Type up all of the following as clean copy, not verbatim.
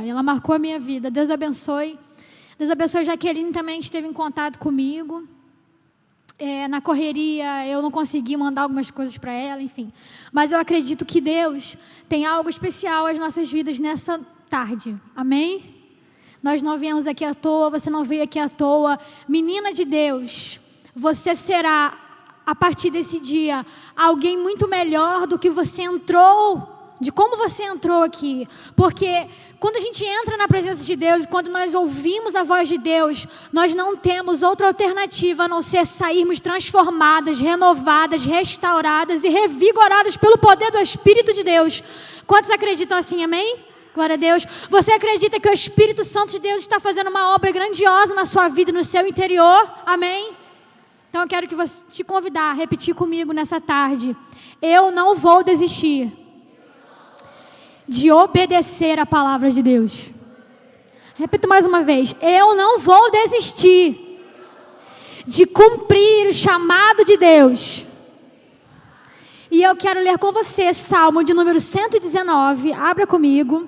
Ela marcou a minha vida. Deus abençoe. Deus abençoe. Jaqueline também esteve em contato comigo. Na correria eu não consegui mandar algumas coisas para ela, enfim. Mas eu acredito que Deus tem algo especial às nossas vidas nessa tarde. Amém? Nós não viemos aqui à toa, você não veio aqui à toa. Menina de Deus, você será, a partir desse dia, alguém muito melhor do que você entrou, de como você entrou aqui. Porque quando a gente entra na presença de Deus, quando nós ouvimos a voz de Deus, nós não temos outra alternativa a não ser sairmos transformadas, renovadas, restauradas e revigoradas pelo poder do Espírito de Deus. Quantos acreditam assim, amém? Glória a Deus. Você acredita que o Espírito Santo de Deus está fazendo uma obra grandiosa na sua vida, no seu interior? Amém? Então eu quero que você te convidar a repetir comigo nessa tarde. Eu não vou desistir de obedecer a palavra de Deus. Repita mais uma vez. Eu não vou desistir de cumprir o chamado de Deus. E eu quero ler com você Salmo de número 119. Abra comigo.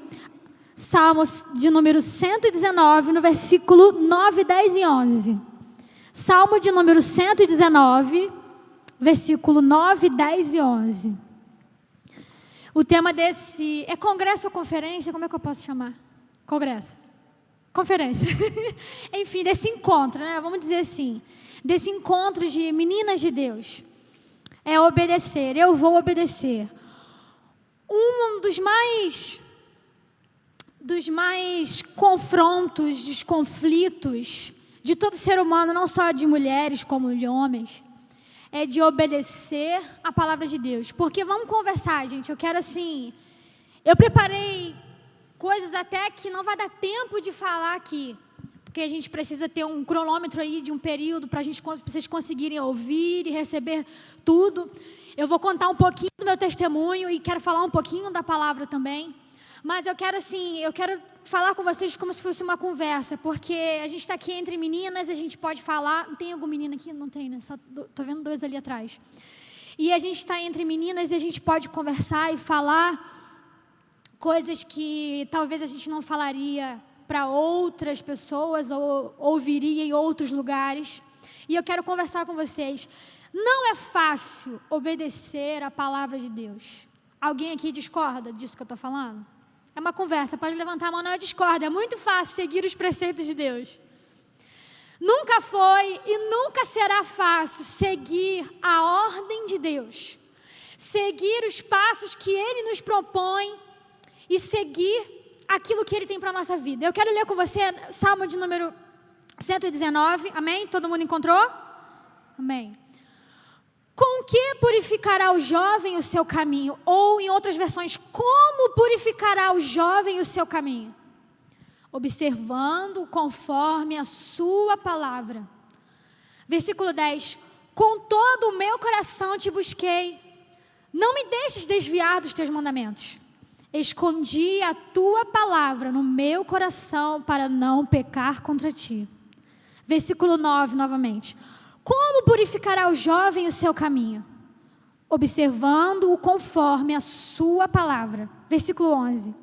Salmo de número 119, no versículo 9, 10 e 11. Salmo de número 119, versículo 9, 10 e 11. O tema desse é congresso ou conferência? Como é que eu posso chamar? Congresso. Conferência. Enfim, desse encontro, né? Vamos dizer assim. Desse encontro de meninas de Deus. É obedecer. Eu vou obedecer. Um dos mais confrontos, dos conflitos de todo ser humano, não só de mulheres como de homens, é de obedecer a palavra de Deus. Porque vamos conversar, gente. Eu quero assim... Eu preparei coisas até que não vai dar tempo de falar aqui. Porque a gente precisa ter um cronômetro aí de um período para vocês conseguirem ouvir e receber tudo. Eu vou contar um pouquinho do meu testemunho e quero falar um pouquinho da palavra também. Mas eu quero falar com vocês como se fosse uma conversa, porque a gente está aqui entre meninas, a gente pode falar. Tem alguma menina aqui? Não tem, né? Só estou vendo 2 ali atrás. E a gente está entre meninas e a gente pode conversar e falar coisas que talvez a gente não falaria para outras pessoas ou ouviria em outros lugares. E eu quero conversar com vocês. Não é fácil obedecer a palavra de Deus. Alguém aqui discorda disso que eu estou falando? É uma conversa, pode levantar a mão, não, eu discordo. É muito fácil seguir os preceitos de Deus. Nunca foi e nunca será fácil seguir a ordem de Deus. Seguir os passos que Ele nos propõe e seguir aquilo que Ele tem para a nossa vida. Eu quero ler com você Salmo de número 119, amém? Todo mundo encontrou? Amém. Com que purificará o jovem o seu caminho? Ou, em outras versões, como purificará o jovem o seu caminho? Observando conforme a sua palavra. Versículo 10. Com todo o meu coração te busquei. Não me deixes desviar dos teus mandamentos. Escondi a tua palavra no meu coração para não pecar contra ti. Versículo 9, novamente. Como purificará o jovem o seu caminho? Observando-o conforme a sua palavra. Versículo 11.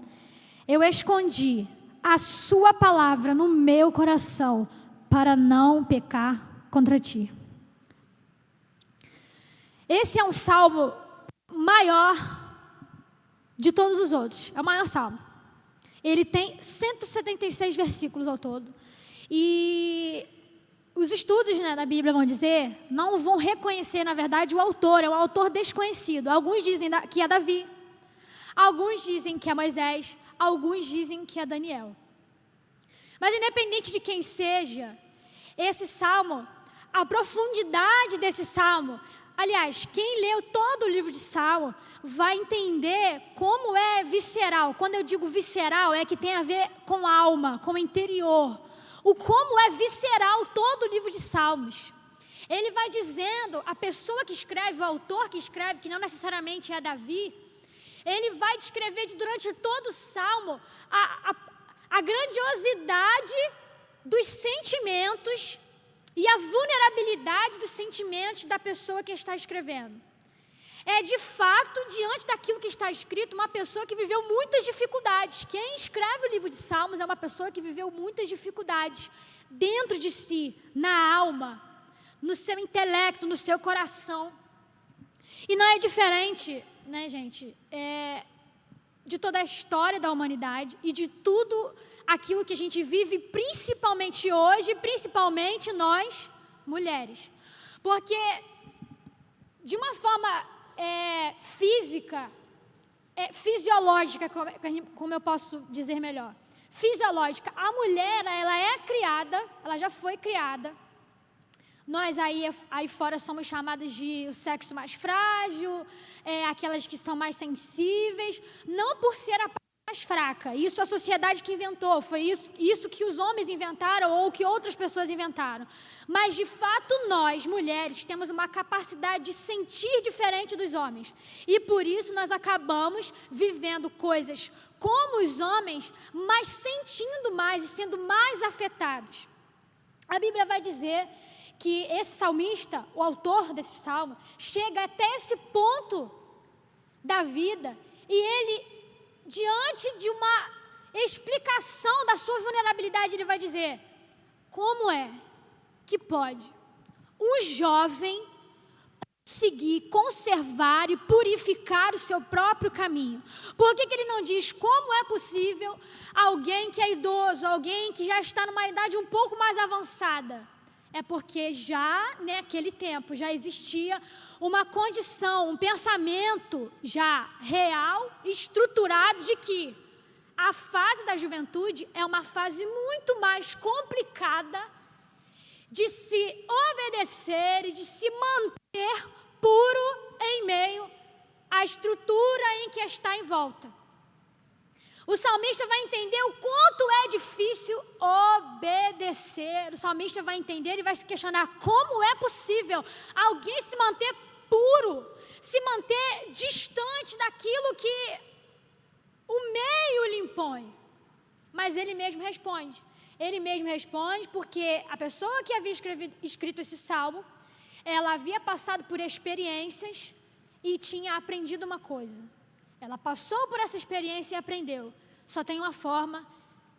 Eu escondi a sua palavra no meu coração para não pecar contra ti. Esse é um salmo maior de todos os outros. É o maior salmo. Ele tem 176 versículos ao todo. E os estudos, né, da Bíblia vão dizer, não vão reconhecer, na verdade, o autor. É um autor desconhecido. Alguns dizem que é Davi. Alguns dizem que é Moisés. Alguns dizem que é Daniel. Mas independente de quem seja, esse salmo, a profundidade desse salmo, aliás, quem leu todo o livro de Salmo vai entender como é visceral. Quando eu digo visceral, é que tem a ver com alma, com o interior. O como é visceral todo o livro de Salmos. Ele vai dizendo, a pessoa que escreve, o autor que escreve, que não necessariamente é Davi, ele vai descrever durante todo o Salmo a grandiosidade dos sentimentos e a vulnerabilidade dos sentimentos da pessoa que está escrevendo. é de fato, diante daquilo que está escrito, uma pessoa que viveu muitas dificuldades. Quem escreve o livro de Salmos é uma pessoa que viveu muitas dificuldades dentro de si, na alma, no seu intelecto, no seu coração. E não é diferente, né, gente, de toda a história da humanidade e de tudo aquilo que a gente vive, principalmente hoje, principalmente nós, mulheres. Porque, de uma forma física, fisiológica, como eu posso dizer melhor, fisiológica, a mulher, ela é criada, ela já foi criada. Nós aí fora somos chamadas de o sexo mais frágil, aquelas que são mais sensíveis, não por ser a parte mais fraca. Isso a sociedade que inventou, foi isso que os homens inventaram ou que outras pessoas inventaram. Mas, de fato, nós, mulheres, temos uma capacidade de sentir diferente dos homens. E, por isso, nós acabamos vivendo coisas como os homens, mas sentindo mais e sendo mais afetados. A Bíblia vai dizer que esse salmista, o autor desse salmo, chega até esse ponto da vida e ele, diante de uma explicação da sua vulnerabilidade, ele vai dizer: como é que pode um jovem conseguir conservar e purificar o seu próprio caminho? Por que ele não diz como é possível alguém que é idoso, alguém que já está numa idade um pouco mais avançada? É porque já naquele tempo já existia uma condição, um pensamento já real, estruturado de que a fase da juventude é uma fase muito mais complicada de se obedecer e de se manter puro em meio à estrutura em que está em volta. O salmista vai entender o quanto é difícil obedecer. O salmista vai entender e vai se questionar como é possível alguém se manter puro, se manter distante daquilo que o meio lhe impõe. Mas ele mesmo responde. Ele mesmo responde porque a pessoa que havia escrito esse salmo, ela havia passado por experiências e tinha aprendido uma coisa. Ela passou por essa experiência e aprendeu. Só tem uma forma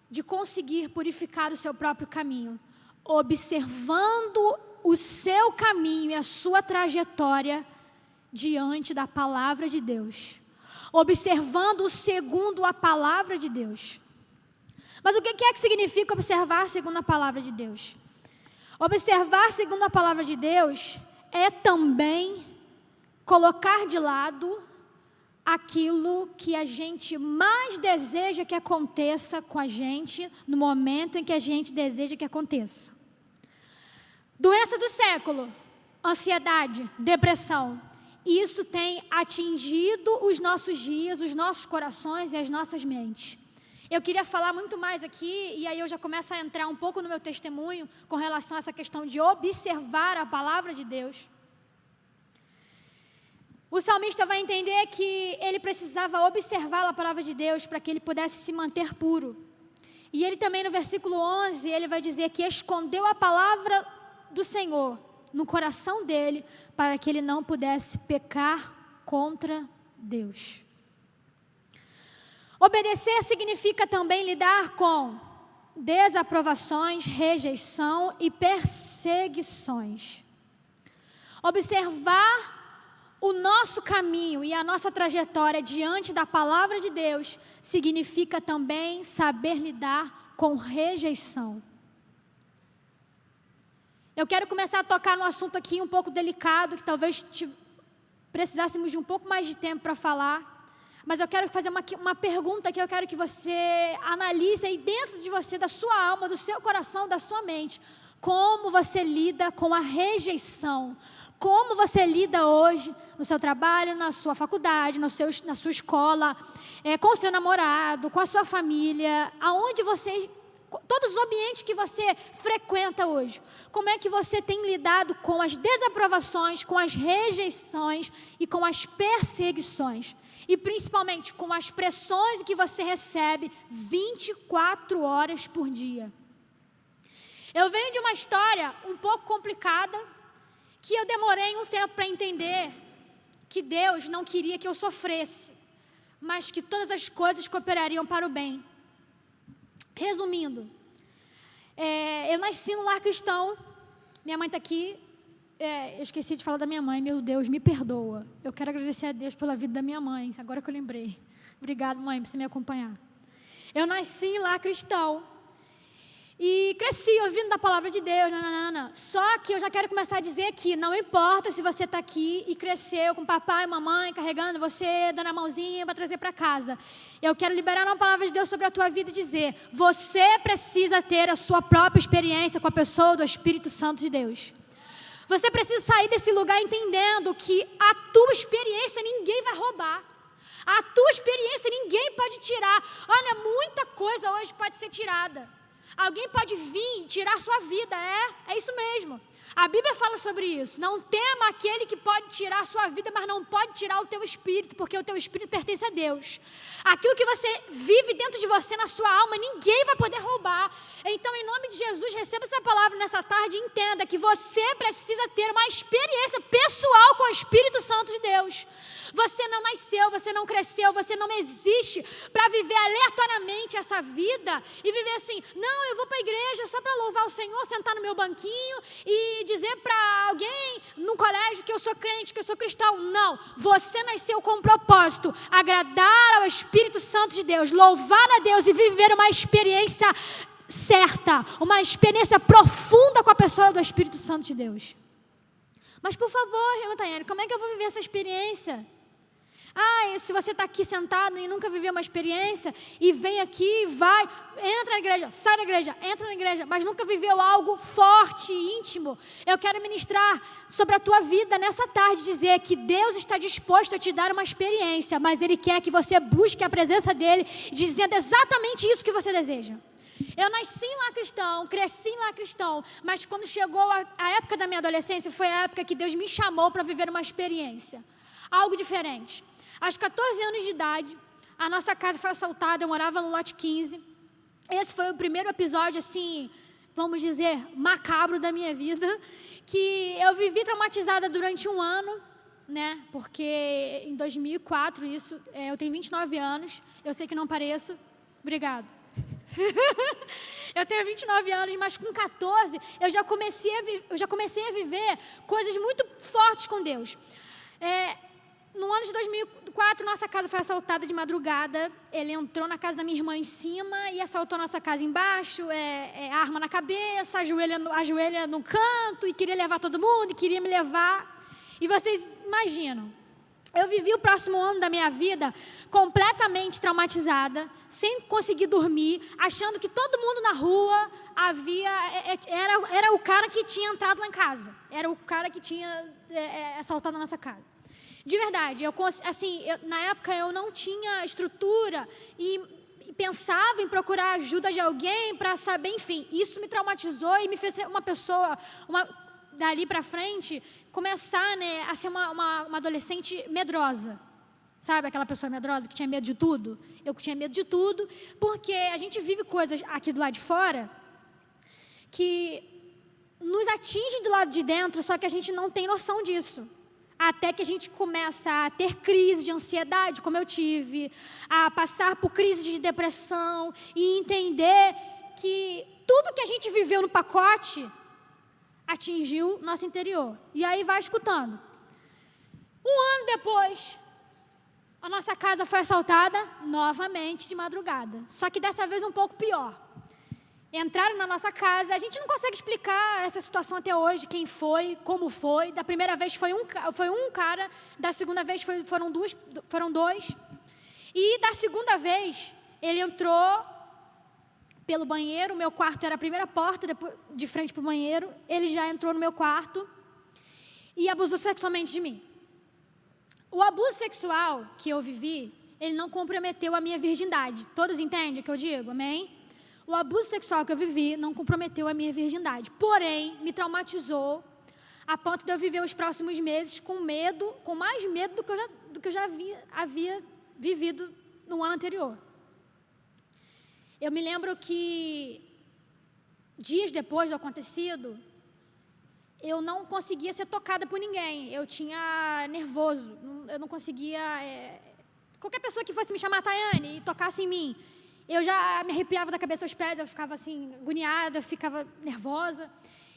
de conseguir purificar o seu próprio caminho, observando o seu caminho e a sua trajetória diante da palavra de Deus, observando segundo a palavra de Deus. Mas o que é que significa observar segundo a palavra de Deus? Observar segundo a palavra de Deus é também colocar de lado aquilo que a gente mais deseja que aconteça com a gente no momento em que a gente deseja que aconteça. Doença do século, ansiedade, depressão. Isso tem atingido os nossos dias, os nossos corações e as nossas mentes. Eu queria falar muito mais aqui, e aí eu já começo a entrar um pouco no meu testemunho com relação a essa questão de observar a palavra de Deus. O salmista vai entender que ele precisava observar a palavra de Deus para que ele pudesse se manter puro. E ele também no versículo 11, ele vai dizer que escondeu a palavra do Senhor no coração dele para que ele não pudesse pecar contra Deus. Obedecer significa também lidar com desaprovações, rejeição e perseguições. Observar o nosso caminho e a nossa trajetória diante da palavra de Deus significa também saber lidar com rejeição. Eu quero começar a tocar num assunto aqui um pouco delicado, que talvez precisássemos de um pouco mais de tempo para falar, mas eu quero fazer uma pergunta que eu quero que você analise aí dentro de você, da sua alma, do seu coração, da sua mente. Como você lida com a rejeição? Como você lida hoje no seu trabalho, na sua faculdade, na sua escola, com o seu namorado, com a sua família, aonde você, todos os ambientes que você frequenta hoje. Como é que você tem lidado com as desaprovações, com as rejeições e com as perseguições? E principalmente com as pressões que você recebe 24 horas por dia. Eu venho de uma história um pouco complicada, que eu demorei um tempo para entender que Deus não queria que eu sofresse, mas que todas as coisas cooperariam para o bem. Resumindo, eu nasci num lar cristão, minha mãe está aqui, eu esqueci de falar da minha mãe, meu Deus, me perdoa. Eu quero agradecer a Deus pela vida da minha mãe, agora que eu lembrei. Obrigada, mãe, por você me acompanhar. Eu nasci em lar cristão e cresci ouvindo da palavra de Deus, não. Só que eu já quero começar a dizer que não importa se você está aqui e cresceu com papai e mamãe carregando você, dando a mãozinha para trazer para casa. Eu quero liberar uma palavra de Deus sobre a tua vida e dizer, você precisa ter a sua própria experiência com a pessoa do Espírito Santo de Deus. Você precisa sair desse lugar entendendo que a tua experiência ninguém vai roubar. A tua experiência ninguém pode tirar. Olha, muita coisa hoje pode ser tirada. Alguém pode vir tirar a sua vida, é isso mesmo. A Bíblia fala sobre isso. Não tema aquele que pode tirar a sua vida, mas não pode tirar o teu espírito, porque o teu espírito pertence a Deus. Aquilo que você vive dentro de você, na sua alma, ninguém vai poder roubar. Então, em nome de Jesus, receba essa palavra nessa tarde e entenda que você precisa ter uma experiência pessoal com o Espírito Santo de Deus. Você não nasceu, você não cresceu, você não existe para viver aleatoriamente essa vida e viver assim, não, eu vou para a igreja só para louvar o Senhor, sentar no meu banquinho e dizer para alguém no colégio que eu sou crente, que eu sou cristão. Não, você nasceu com um propósito, agradar ao Espírito Santo de Deus, louvar a Deus e viver uma experiência certa, uma experiência profunda com a pessoa do Espírito Santo de Deus. Mas por favor, irmã Tayane, como é que eu vou viver essa experiência? Se você está aqui sentado e nunca viveu uma experiência, e vem aqui, vai, entra na igreja, sai da igreja, entra na igreja, mas nunca viveu algo forte e íntimo, eu quero ministrar sobre a tua vida nessa tarde, dizer que Deus está disposto a te dar uma experiência, mas Ele quer que você busque a presença dEle, dizendo exatamente isso que você deseja. Eu nasci em lar cristão, cresci em lar cristão, mas quando chegou a época da minha adolescência, foi a época que Deus me chamou para viver uma experiência, algo diferente. Aos 14 anos de idade, a nossa casa foi assaltada, eu morava no lote 15. Esse foi o primeiro episódio, assim, vamos dizer, macabro da minha vida, que eu vivi traumatizada durante um ano, né? Porque em 2004, eu tenho 29 anos, eu sei que não pareço, obrigado. Eu tenho 29 anos, mas com 14, eu já comecei a viver coisas muito fortes com Deus. No ano de 2004, nossa casa foi assaltada de madrugada. Ele entrou na casa da minha irmã em cima e assaltou nossa casa embaixo, arma na cabeça, ajoelha no canto e queria levar todo mundo, e queria me levar. E vocês imaginam, eu vivi o próximo ano da minha vida completamente traumatizada, sem conseguir dormir, achando que todo mundo na rua era o cara que tinha entrado lá em casa, era o cara que tinha assaltado a nossa casa. De verdade, na época eu não tinha estrutura e pensava em procurar ajuda de alguém para saber, enfim, isso me traumatizou e me fez uma pessoa, dali para frente, começar, né, a ser uma adolescente medrosa. Sabe aquela pessoa medrosa que tinha medo de tudo? Eu tinha medo de tudo, porque a gente vive coisas aqui do lado de fora que nos atingem do lado de dentro, só que a gente não tem noção disso. Até que a gente começa a ter crise de ansiedade, como eu tive, a passar por crise de depressão e entender que tudo que a gente viveu no pacote atingiu nosso interior. E aí vai escutando. Um ano depois, a nossa casa foi assaltada novamente de madrugada. Só que dessa vez um pouco pior. Entraram na nossa casa, a gente não consegue explicar essa situação até hoje, quem foi, como foi. Da primeira vez foi um cara, da segunda vez foram dois. E da segunda vez, ele entrou pelo banheiro, o meu quarto era a primeira porta, de frente para o banheiro, ele já entrou no meu quarto e abusou sexualmente de mim. O abuso sexual que eu vivi, ele não comprometeu a minha virgindade. Todos entendem o que eu digo? Amém? O abuso sexual que eu vivi não comprometeu a minha virgindade, porém, me traumatizou a ponto de eu viver os próximos meses com medo, com mais medo do que eu já havia vivido no ano anterior. Eu me lembro que, dias depois do acontecido, eu não conseguia ser tocada por ninguém. Eu tinha nervoso, eu não conseguia... qualquer pessoa que fosse me chamar Tayane e tocasse em mim, eu já me arrepiava da cabeça aos pés, eu ficava assim, agoniada, eu ficava nervosa.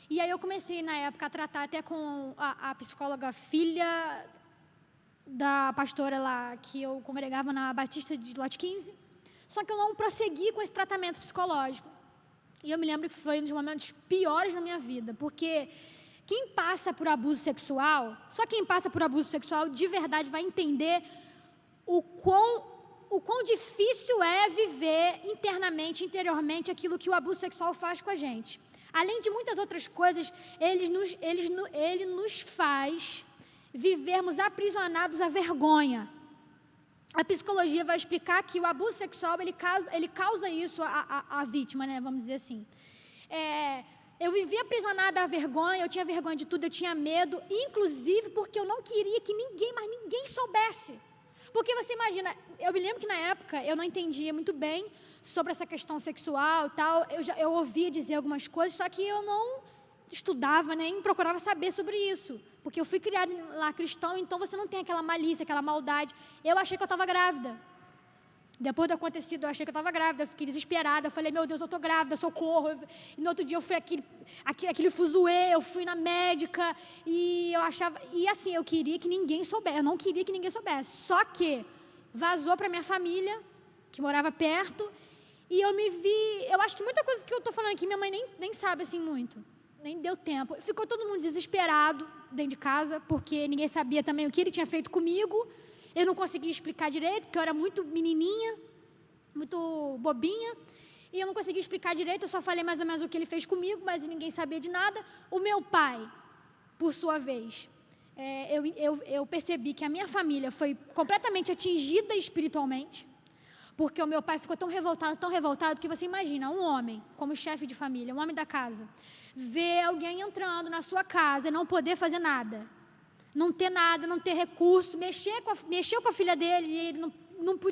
E aí eu comecei, na época, a tratar até com a psicóloga filha da pastora lá, que eu congregava na Batista de Lote 15. Só que eu não prossegui com esse tratamento psicológico. E eu me lembro que foi um dos momentos piores na minha vida, porque quem passa por abuso sexual, só quem passa por abuso sexual de verdade vai entender o quão difícil é viver internamente, interiormente, aquilo que o abuso sexual faz com a gente. Além de muitas outras coisas, ele nos faz vivermos aprisionados à vergonha. A psicologia vai explicar que o abuso sexual, ele causa isso à vítima, né? Vamos dizer assim. Eu vivia aprisionada à vergonha, eu tinha vergonha de tudo, eu tinha medo, inclusive porque eu não queria que ninguém soubesse. Porque você imagina, eu me lembro que na época eu não entendia muito bem sobre essa questão sexual e tal, eu ouvia dizer algumas coisas, só que eu não estudava, nem procurava saber sobre isso. Porque eu fui criada lá cristão, então você não tem aquela malícia, aquela maldade. Eu achei que eu estava grávida. Depois do acontecido, eu achei que eu estava grávida, eu fiquei desesperada, eu falei, meu Deus, eu estou grávida, socorro. E no outro dia eu fui aquele fuzuê, eu fui na médica, e eu achava... E assim, eu queria que ninguém soubesse, eu não queria que ninguém soubesse. Só que vazou para minha família, que morava perto, e eu me vi... Eu acho que muita coisa que eu estou falando aqui, minha mãe nem sabe assim muito. Nem deu tempo. Ficou todo mundo desesperado dentro de casa, porque ninguém sabia também o que ele tinha feito comigo. Eu não conseguia explicar direito, porque eu era muito menininha, muito bobinha, e eu não conseguia explicar direito, eu só falei mais ou menos o que ele fez comigo, mas ninguém sabia de nada. O meu pai, por sua vez, eu percebi que a minha família foi completamente atingida espiritualmente, porque o meu pai ficou tão revoltado, que você imagina, um homem, como chefe de família, um homem da casa, ver alguém entrando na sua casa e não poder fazer nada, não ter nada, não ter recurso, mexeu com a filha dele, e ele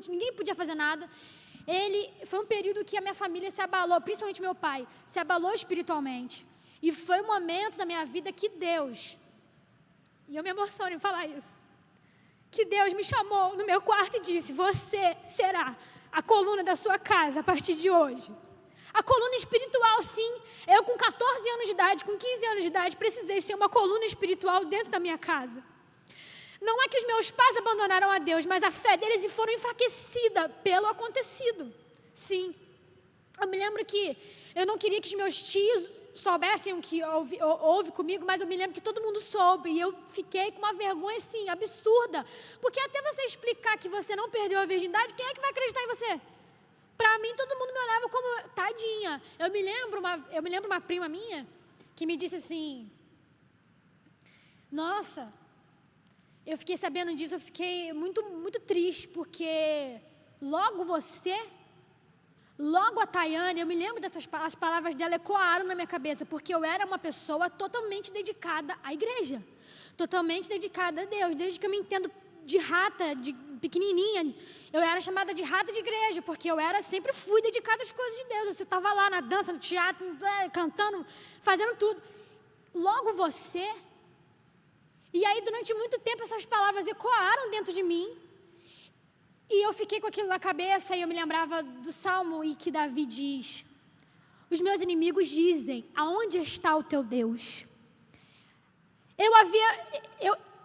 ninguém podia fazer nada. Foi um período que a minha família se abalou, principalmente meu pai, se abalou espiritualmente. E foi um momento da minha vida que Deus, e eu me emociono em falar isso, que Deus me chamou no meu quarto e disse, você será a coluna da sua casa a partir de hoje. A coluna espiritual, sim. Eu, com 14 anos de idade, com 15 anos de idade, precisei ser uma coluna espiritual dentro da minha casa. Não é que os meus pais abandonaram a Deus, mas a fé deles foram enfraquecida pelo acontecido. Sim. Eu me lembro que eu não queria que os meus tios soubessem o que houve comigo, mas eu me lembro que todo mundo soube, e eu fiquei com uma vergonha, assim, absurda. Porque até você explicar que você não perdeu a virgindade, quem é que vai acreditar em você? Para mim, todo mundo me olhava como tadinha. Eu me lembro uma prima minha que me disse assim, nossa, eu fiquei sabendo disso, eu fiquei muito, muito triste, porque logo a Tayane, eu me lembro as palavras dela ecoaram na minha cabeça, porque eu era uma pessoa totalmente dedicada à igreja, totalmente dedicada a Deus, desde que eu me entendo de rata, de pequenininha, eu era chamada de rata de igreja, porque eu sempre fui dedicada às coisas de Deus. Você estava lá na dança, no teatro, cantando, fazendo tudo. Logo você. E aí, durante muito tempo, essas palavras ecoaram dentro de mim. E eu fiquei com aquilo na cabeça, e eu me lembrava do Salmo, e que Davi diz, os meus inimigos dizem, aonde está o teu Deus?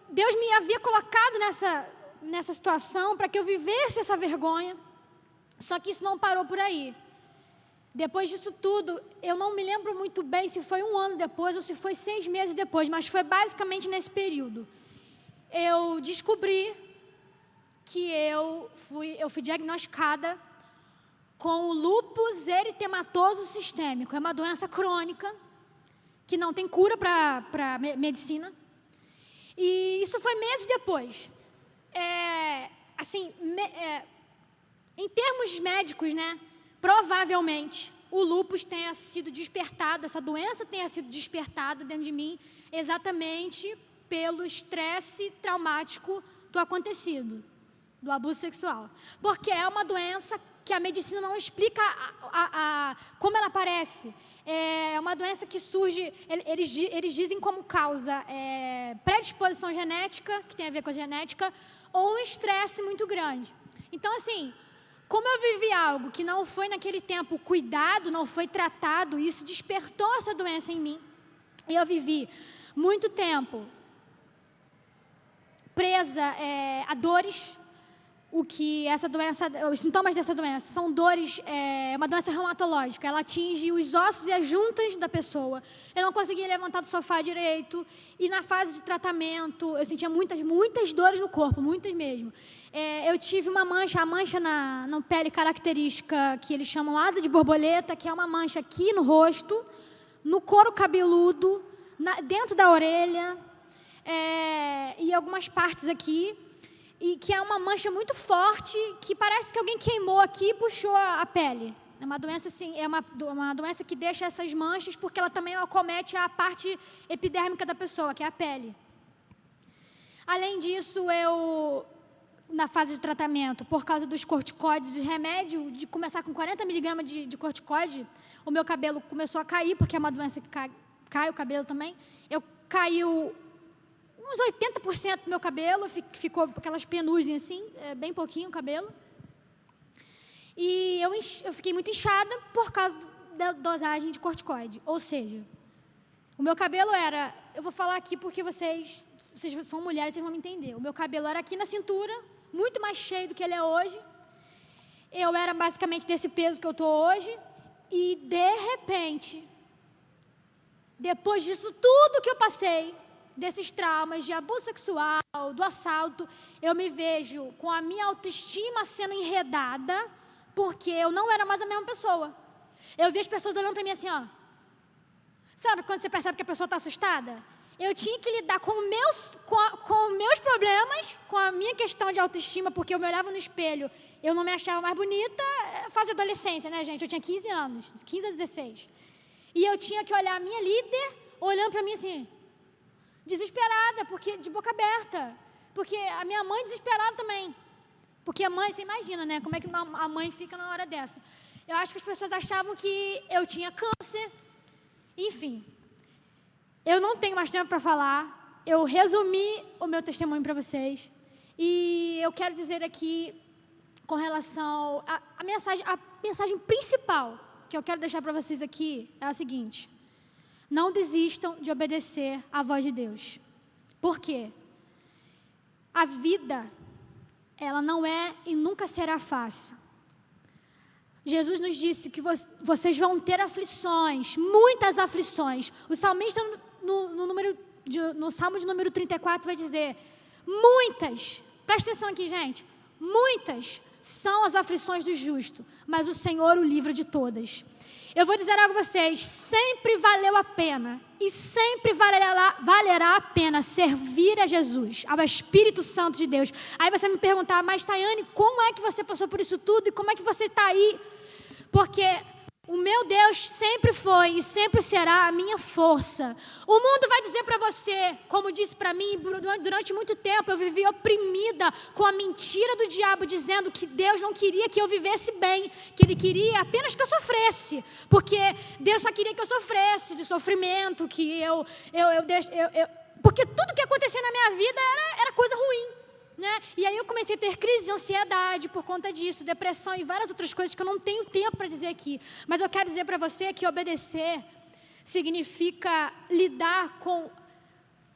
Deus me havia colocado nessa situação para que eu vivesse essa vergonha, só que isso não parou por aí. Depois disso tudo, eu não me lembro muito bem se foi 1 ano depois ou se foi 6 meses depois, mas foi basicamente nesse período. Eu descobri que eu fui diagnosticada com o lúpus eritematoso sistêmico. É uma doença crônica que não tem cura para medicina. E isso foi meses depois. Em termos médicos, né, provavelmente o lúpus tenha sido despertado, essa doença tenha sido despertada dentro de mim exatamente pelo estresse traumático do acontecido, do abuso sexual. Porque é uma doença que a medicina não explica como ela aparece. é uma doença que surge, eles dizem como causa predisposição genética, que tem a ver com a genética, ou um estresse muito grande. Então, assim, como eu vivi algo que não foi naquele tempo cuidado, não foi tratado, isso despertou essa doença em mim. E eu vivi muito tempo presa a dores. Os sintomas dessa doença são dores, uma doença reumatológica. Ela atinge os ossos e as juntas da pessoa. Eu não conseguia levantar do sofá direito. E na fase de tratamento, eu sentia muitas dores no corpo, muitas mesmo. Eu tive uma mancha, a mancha na pele característica, que eles chamam asa de borboleta, que é uma mancha aqui no rosto, no couro cabeludo, dentro da orelha, e algumas partes aqui. E que é uma mancha muito forte, que parece que alguém queimou aqui e puxou a pele. É uma doença, assim, uma doença que deixa essas manchas, porque ela também acomete a parte epidérmica da pessoa, que é a pele. Além disso, na fase de tratamento, por causa dos corticoides, de remédio, de começar com 40 miligramas de corticoide, o meu cabelo começou a cair, porque é uma doença que cai o cabelo também. Caiu uns 80% do meu cabelo, ficou aquelas penugem assim, bem pouquinho o cabelo. E eu fiquei muito inchada por causa da dosagem de corticoide. Ou seja, o meu cabelo era... Eu vou falar aqui porque vocês são mulheres, vocês vão me entender. O meu cabelo era aqui na cintura, muito mais cheio do que ele é hoje. Eu era basicamente desse peso que eu estou hoje. E, de repente, depois disso tudo que eu passei, desses traumas de abuso sexual, do assalto, eu me vejo com a minha autoestima sendo enredada, porque eu não era mais a mesma pessoa. Eu vi as pessoas olhando para mim assim, ó. Sabe quando você percebe que a pessoa está assustada? Eu tinha que lidar com meus problemas, com a minha questão de autoestima, porque eu me olhava no espelho, eu não me achava mais bonita, fase de adolescência, né, gente? Eu tinha 15 anos, 15 ou 16. E eu tinha que olhar a minha líder, olhando para mim assim, desesperada, porque de boca aberta. Porque a minha mãe desesperada também. Porque a mãe, você imagina, né? Como é que a mãe fica na hora dessa? Eu acho que as pessoas achavam que eu tinha câncer. Enfim, eu não tenho mais tempo para falar. Eu resumi o meu testemunho para vocês. E eu quero dizer aqui, com relação... A mensagem principal que eu quero deixar para vocês aqui é a seguinte: não desistam de obedecer à voz de Deus. Por quê? A vida, ela não é e nunca será fácil. Jesus nos disse que vocês vão ter aflições, muitas aflições. O salmista, no Salmo de número 34, vai dizer, muitas, presta atenção aqui, gente, muitas são as aflições do justo, mas o Senhor o livra de todas. Eu vou dizer algo a vocês, sempre valeu a pena e sempre valerá a pena servir a Jesus, ao Espírito Santo de Deus. Aí você me perguntar, mas Tayane, como é que você passou por isso tudo e como é que você está aí? Porque o meu Deus sempre foi e sempre será a minha força. O mundo vai dizer para você, como disse para mim, durante muito tempo eu vivi oprimida com a mentira do diabo, dizendo que Deus não queria que eu vivesse bem, que Ele queria apenas que eu sofresse, porque Deus só queria que eu sofresse de sofrimento, porque tudo que acontecia na minha vida era coisa ruim. Né? E aí eu comecei a ter crise de ansiedade por conta disso, depressão e várias outras coisas que eu não tenho tempo para dizer aqui. Mas eu quero dizer para você que obedecer significa lidar com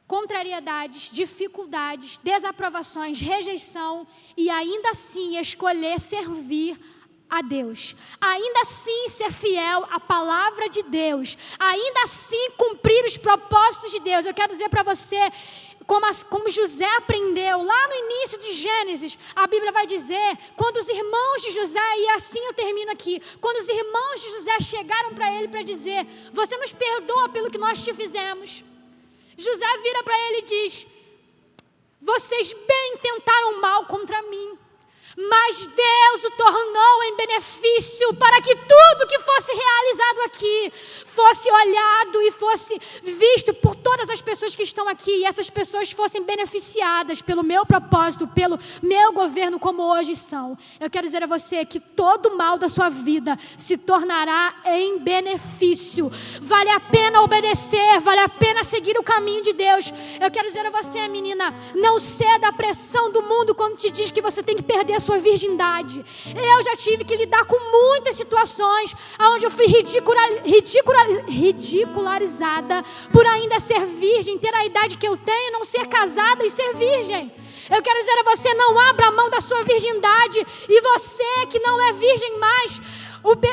contrariedades, dificuldades, desaprovações, rejeição e ainda assim escolher servir a Deus. Ainda assim ser fiel à palavra de Deus. Ainda assim cumprir os propósitos de Deus. Eu quero dizer para você... Como José aprendeu lá no início de Gênesis, a Bíblia vai dizer, quando os irmãos de José, e assim eu termino aqui, quando os irmãos de José chegaram para ele para dizer, você nos perdoa pelo que nós te fizemos. José vira para ele e diz, vocês bem tentaram mal contra mim, mas Deus o tornou em benefício para que tudo que fosse realizado aqui fosse olhado e fosse visto por todas as pessoas que estão aqui, e essas pessoas fossem beneficiadas pelo meu propósito, pelo meu governo, como hoje são. Eu quero dizer a você que todo mal da sua vida se tornará em benefício. Vale a pena obedecer, vale a pena seguir o caminho de Deus. Eu quero dizer a você, menina, não ceda à pressão do mundo quando te diz que você tem que perder a sua virgindade. Eu já tive que lidar com muitas situações onde eu fui ridicularizada por ainda ser virgem, ter a idade que eu tenho, não ser casada e ser virgem. Eu quero dizer a você, não abra a mão da sua virgindade. E você que não é virgem mais,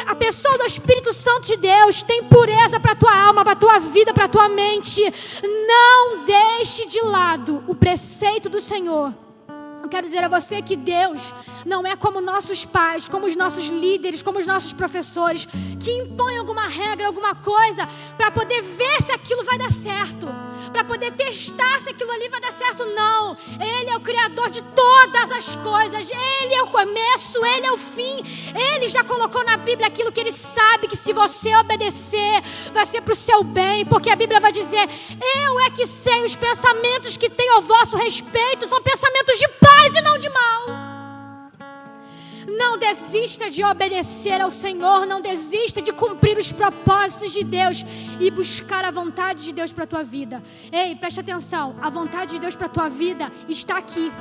a pessoa do Espírito Santo de Deus tem pureza para a tua alma, para a tua vida, para a tua mente. Não deixe de lado o preceito do Senhor. Eu quero dizer a você que Deus não é como nossos pais, como os nossos líderes, como os nossos professores, que impõem alguma regra, alguma coisa, para poder ver se aquilo vai dar certo, para poder testar se aquilo ali vai dar certo. Não, Ele é o Criador de todas as coisas, Ele é o começo, Ele é o fim. Ele já colocou na Bíblia aquilo que Ele sabe que se você obedecer, vai ser para o seu bem, porque a Bíblia vai dizer: eu é que sei os pensamentos que tenho ao vosso respeito, são pensamentos de paz e não de mal. Não desista de obedecer ao Senhor, não desista de cumprir os propósitos de Deus e buscar a vontade de Deus para a tua vida. Ei, preste atenção, a vontade de Deus para a tua vida está aqui.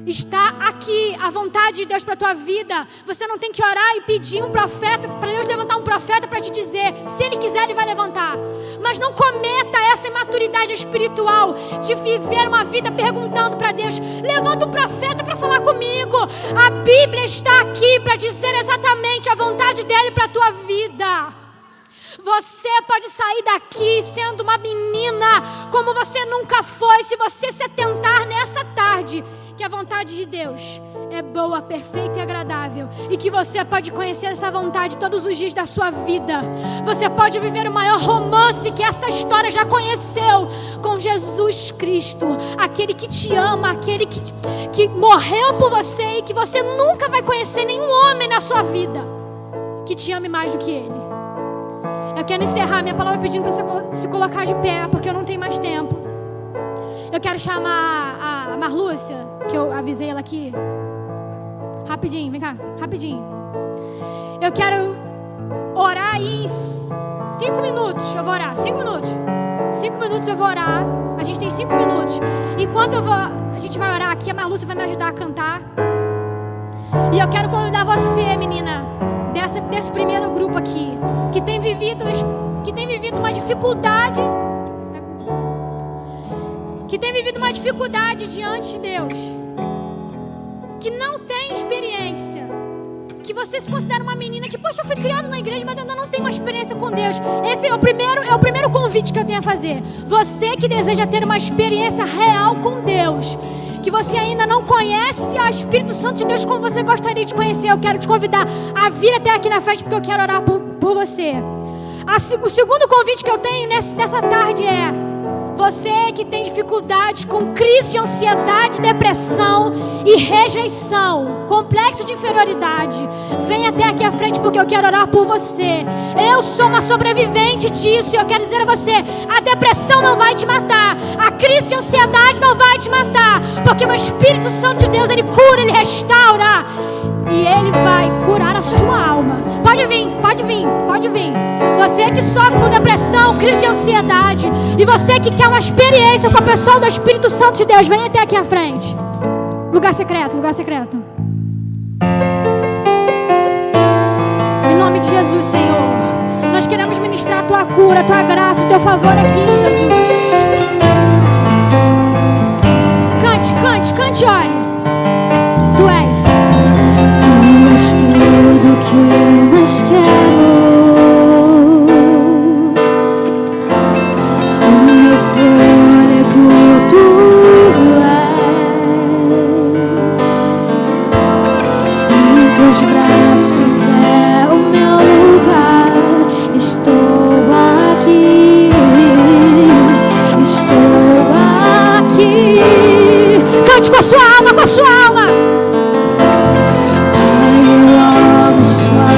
Está aqui a vontade de Deus para a tua vida. Você não tem que orar e pedir um profeta, para Deus levantar um profeta para te dizer. Se Ele quiser, Ele vai levantar. Mas não cometa essa imaturidade espiritual de viver uma vida perguntando para Deus: levanta um profeta para falar comigo. A Bíblia está aqui para dizer exatamente a vontade dEle para a tua vida. Você pode sair daqui sendo uma menina como você nunca foi, se você se atentar nessa tarde que a vontade de Deus é boa, perfeita e agradável, e que você pode conhecer essa vontade todos os dias da sua vida. Você pode viver o maior romance que essa história já conheceu com Jesus Cristo, aquele que te ama, aquele que morreu por você e que você nunca vai conhecer nenhum homem na sua vida que te ame mais do que Ele. Eu quero encerrar minha palavra pedindo para você se colocar de pé, porque eu não tenho mais tempo. Eu quero chamar a Marlúcia, que eu avisei ela aqui. Rapidinho, vem cá, rapidinho. Eu quero orar aí em 5 minutos. Eu vou orar, 5 minutos. 5 minutos eu vou orar. A gente tem 5 minutos. Enquanto a gente vai orar aqui, a Marlúcia vai me ajudar a cantar. E eu quero convidar você, menina, desse primeiro grupo aqui, que tem vivido uma dificuldade, diante de Deus, que não tem experiência, que você se considera uma menina que, poxa, eu fui criada na igreja, mas ainda não tenho uma experiência com Deus. Esse é o primeiro convite que eu tenho a fazer. Você que deseja ter uma experiência real com Deus, que você ainda não conhece o Espírito Santo de Deus como você gostaria de conhecer, eu quero te convidar a vir até aqui na frente, porque eu quero orar por você. O segundo convite que eu tenho nessa tarde é: você que tem dificuldades com crise de ansiedade, depressão e rejeição, complexo de inferioridade, vem até aqui à frente, porque eu quero orar por você. Eu sou uma sobrevivente disso e eu quero dizer a você: a depressão não vai te matar, a crise de ansiedade não vai te matar, porque o Espírito Santo de Deus, Ele cura, Ele restaura e Ele vai curar a sua alma. Pode vir, pode vir, pode vir. Você que sofre com depressão, crise de ansiedade, e você que quer uma experiência com a pessoa do Espírito Santo de Deus, vem até aqui à frente. Lugar secreto, lugar secreto. Em nome de Jesus, Senhor, nós queremos ministrar a Tua cura, a Tua graça, o Teu favor aqui, Jesus. Cante, cante, cante, ore. Tu és tudo que eu mais quero. Com a sua alma, com a sua alma. Pai, eu amo sua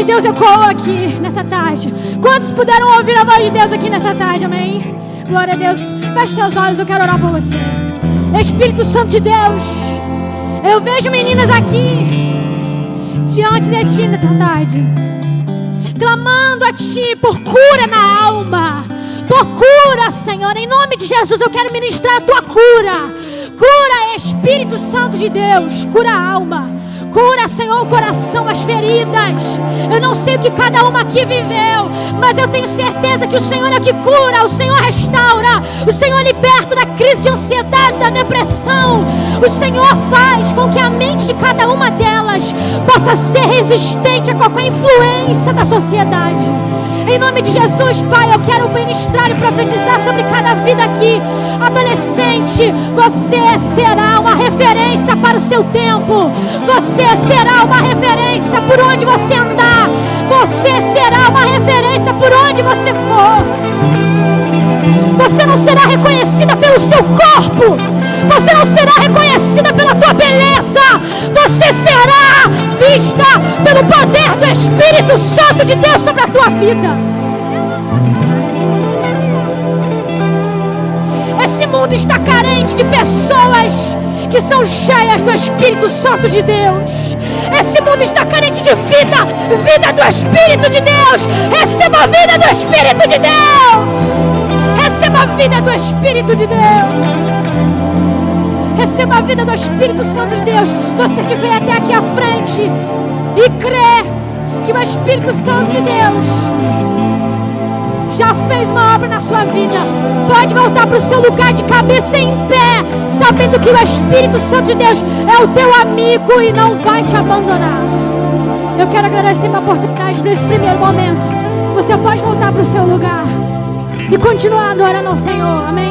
de Deus ecoou aqui nessa tarde? Quantos puderam ouvir a voz de Deus aqui nessa tarde? Amém? Glória a Deus. Feche seus olhos, eu quero orar por você. Espírito Santo de Deus, eu vejo meninas aqui diante de Ti nessa tarde, clamando a Ti por cura na alma, por cura, Senhor. Em nome de Jesus eu quero ministrar a Tua cura. Cura, Espírito Santo de Deus, cura a alma. Cura, Senhor, o coração, as feridas. Eu não sei o que cada uma aqui viveu, mas eu tenho certeza que o Senhor é que cura, o Senhor restaura, o Senhor liberta da crise de ansiedade, da depressão. O Senhor faz com que a mente de cada uma delas possa ser resistente a qualquer influência da sociedade. Em nome de Jesus, Pai, eu quero ministrar e profetizar sobre cada vida aqui. Adolescente, você será uma referência para o seu tempo. Você será uma referência por onde você andar. Você será uma referência por onde você for. Você não será reconhecida pelo seu corpo. Você não será reconhecida pela tua beleza. Você será vista pelo poder do Espírito Santo de Deus sobre a tua vida. Esse mundo está carente de pessoas que são cheias do Espírito Santo de Deus. Esse mundo está carente de vida, vida do Espírito de Deus. Receba a vida do Espírito de Deus. Receba a vida do Espírito de Deus. Receba a vida do Espírito Santo de Deus. Você que veio até aqui à frente e crê que o Espírito Santo de Deus já fez uma obra na sua vida, pode voltar para o seu lugar de cabeça em pé, sabendo que o Espírito Santo de Deus é o teu amigo e não vai te abandonar. Eu quero agradecer uma oportunidade para esse primeiro momento. Você pode voltar para o seu lugar e continuar adorando ao Senhor. Amém.